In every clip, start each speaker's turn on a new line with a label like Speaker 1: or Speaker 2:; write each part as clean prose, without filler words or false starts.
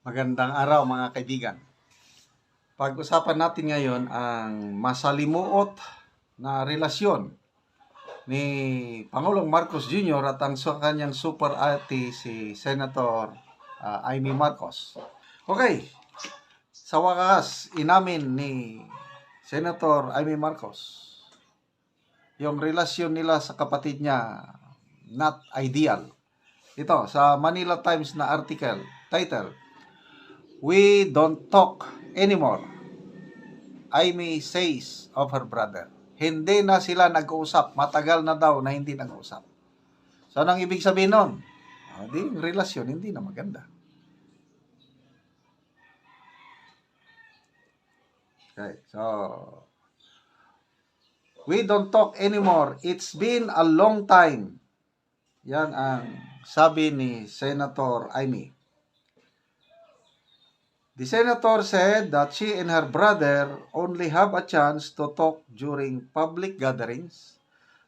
Speaker 1: Magandang araw mga kaibigan. Pag-usapan natin ngayon ang masalimuot na relasyon ni Pangulong Marcos Jr. at ang kanyang super ate si Senator Amy Marcos. Okay, sa wakas inamin ni Senator Amy Marcos yung relasyon nila sa kapatid niya not ideal. Ito, sa Manila Times na article, title, "We don't talk anymore," Amy says of her brother. Hindi na sila nag-uusap. Matagal na daw na hindi nag-uusap. So, anong ibig sabihin nun? Yung relasyon hindi na maganda. Okay, so, we don't talk anymore. It's been a long time. Yan ang sabi ni Senator Amy. The senator said that she and her brother only have a chance to talk during public gatherings,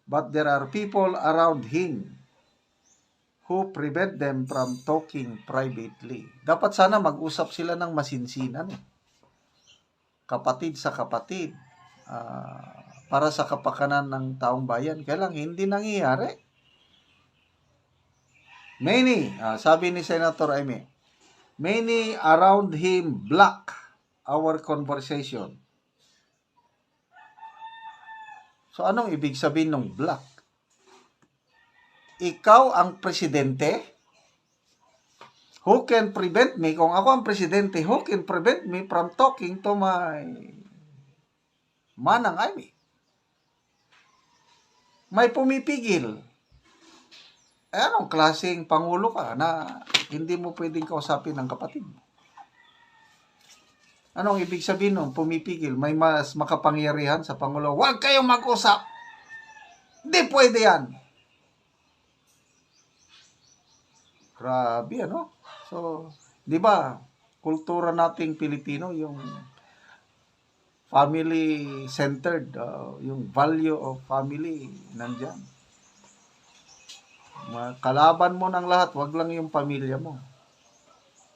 Speaker 1: but there are people around him who prevent them from talking privately. Dapat sana mag-usap sila ng masinsinan. Kapatid sa kapatid. Para sa kapakanan ng taong bayan. Kaya lang, hindi nangyayari. Many, sabi ni Senator Amy, many around him block our conversation. So, anong ibig sabihin ng block? Ikaw ang presidente? Who can prevent me? Kung ako ang presidente, who can prevent me from talking to my manang Amy? May pumipigil. Anong klaseng pangulo ka na hindi mo pwedeng kausapin ng kapatid mo? Anong ibig sabihin nun? Pumipigil. May mas makapangyarihan sa pangulo. Huwag kayong mag-usap. Hindi pwede yan. Grabe, ano? So, di ba, kultura nating Pilipino, yung family-centered, yung value of family, nandyan. Kalaban mo ng lahat, wag lang yung pamilya mo.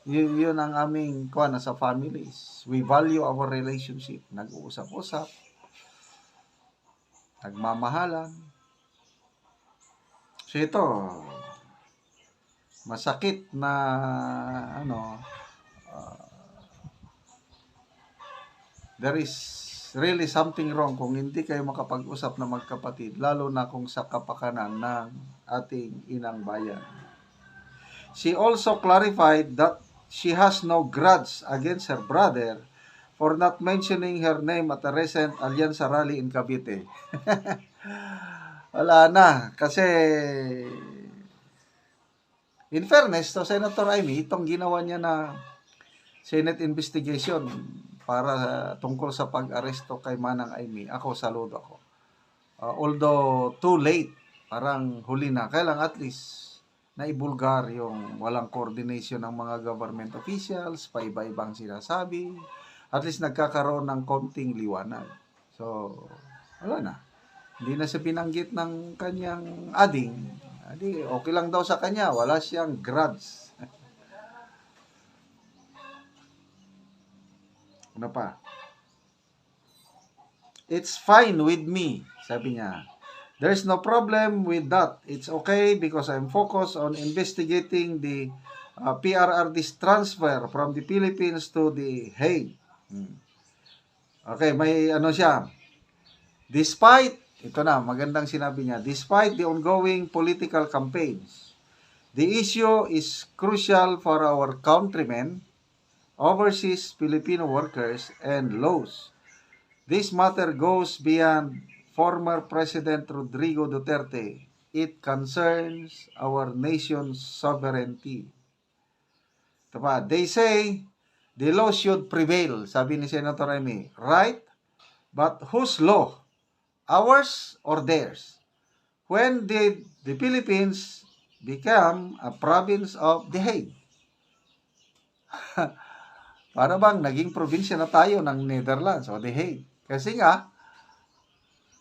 Speaker 1: Yun ang aming sa families. We value our relationship. Nag-uusap-usap. Nagmamahalan. So ito, masakit na there is really something wrong kung hindi kayo makapag-usap na magkapatid, lalo na kung sa kapakanan ng ating inang bayan. She also clarified that she has no grudge against her brother for not mentioning her name at a recent Alyansa rally in Cavite. Wala na, kasi in fairness to Senator Amy, itong ginawa niya na Senate investigation para tungkol sa pag-aresto kay Manang Amy, ako saludo ako. Although too late, parang huli na. Kaya lang at least naibulgar yung walang coordination ng mga government officials, paiba-ibang sinasabi. At least nagkakaroon ng konting liwanag. So, wala na. Hindi na siya binanggit ng kanyang ading. Okay lang daw sa kanya, wala siyang grudge. Ano pa? It's fine with me, sabi niya. There's no problem with that. It's okay because I'm focused on investigating the PRRD's transfer from the Philippines to the Hague. Okay, may siya. Despite, ito na, magandang sinabi niya, despite the ongoing political campaigns, the issue is crucial for our countrymen, overseas Filipino workers, and laws. This matter goes beyond former President Rodrigo Duterte. It concerns our nation's sovereignty. Diba? They say the law should prevail, sabi ni Senator Amy. Right? But whose law? Ours or theirs? When did the Philippines become a province of The Hague? Para bang naging probinsya na tayo ng Netherlands o The Hague? Kasi nga,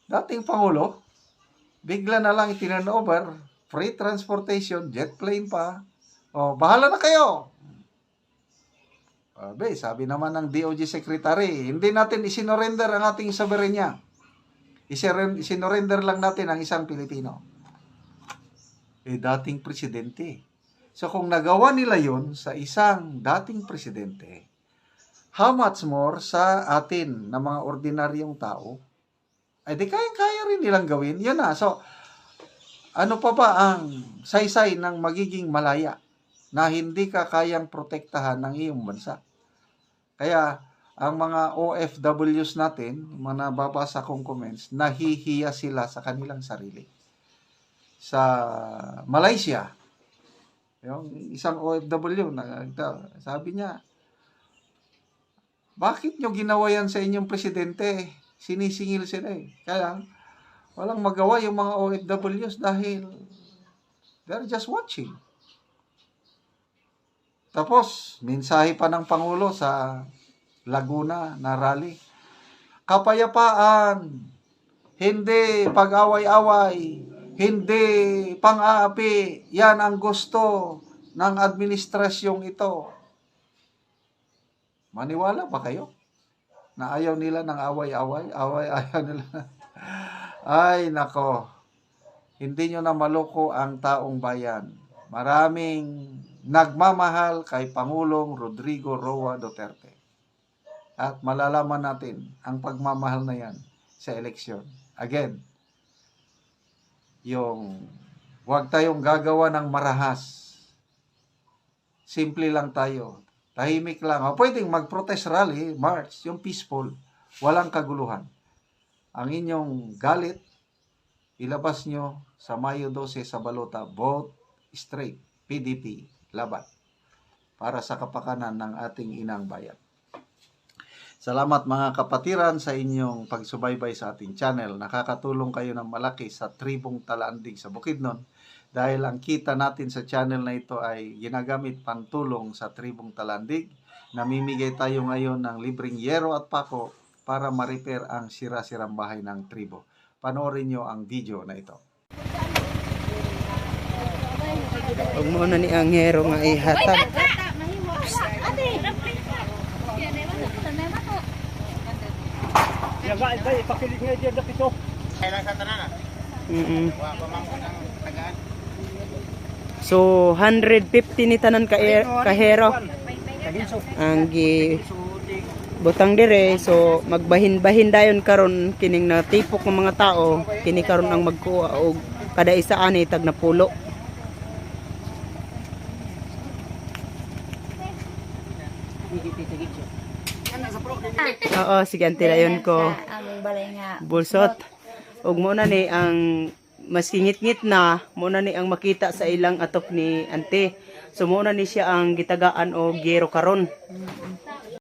Speaker 1: dating Pangulo, bigla na lang itinurn over, free transportation, jet plane pa. O, bahala na kayo. Sabi naman ng DOJ Secretary, hindi natin isinorender ang ating soberenya. Isinorender lang natin ang isang Pilipino. Dating presidente. So kung nagawa nila yun sa isang dating presidente, how much more sa atin na mga ordinaryong tao? Di kaya rin nilang gawin. Yun na. So, ano pa ba ang saysay ng magiging malaya na hindi ka kayang protektahan ng iyong bansa? Kaya, ang mga OFWs natin, mga nababasa kong comments, nahihiya sila sa kanilang sarili. Sa Malaysia, yung isang OFW, sabi niya, bakit nyo ginawa yan sa inyong presidente? Sinisingil sila eh. Kaya, walang magawa yung mga OFWs dahil they're just watching. Tapos, mensahe pa ng Pangulo sa Laguna na rally. Kapayapaan, hindi pag-away-away, hindi pang-aapi, yan ang gusto ng administrasyong ito. Maniwala ba kayo na ayaw nila ng away-away? Ayaw nila. Ay, nako. Hindi nyo na maloko ang taong bayan. Maraming nagmamahal kay Pangulong Rodrigo Roa Duterte. At malalaman natin ang pagmamahal na yan sa eleksyon. Again, huwag tayong gagawa ng marahas. Simple lang tayo. Tahimik lang. Pwedeng mag-protest rally, march, yung peaceful. Walang kaguluhan. Ang inyong galit, ilabas nyo sa Mayo 12 sa balota, vote straight, PDP, laban. Para sa kapakanan ng ating inang bayan. Salamat mga kapatiran sa inyong pagsubaybay sa ating channel. Nakakatulong kayo ng malaki sa tribong Talaandig sa Bukidnon. Dahil ang kita natin sa channel na ito ay ginagamit pantulong sa tribong Talaandig. Namimigay tayo ngayon ng libreng yero at pako para ma-repair ang sira-sirang bahay ng tribo. Panoorin nyo ang video na ito.
Speaker 2: Huwag mo na ni ang hero nga ihatag. So 150 ni tanan ka hero ang butang dire. So magbahin-bahin dayon karon kining natipok ng mga tao kini karon ang magkuha og kada isa ani tag na pulo. Oo, sige ante dayon ko. Bulsot. Ug mo na ni ang mas ngit-ngit na mo na ni ang makita sa ilang atop ni ante. So mo na ni siya ang gitagaan o gero karon.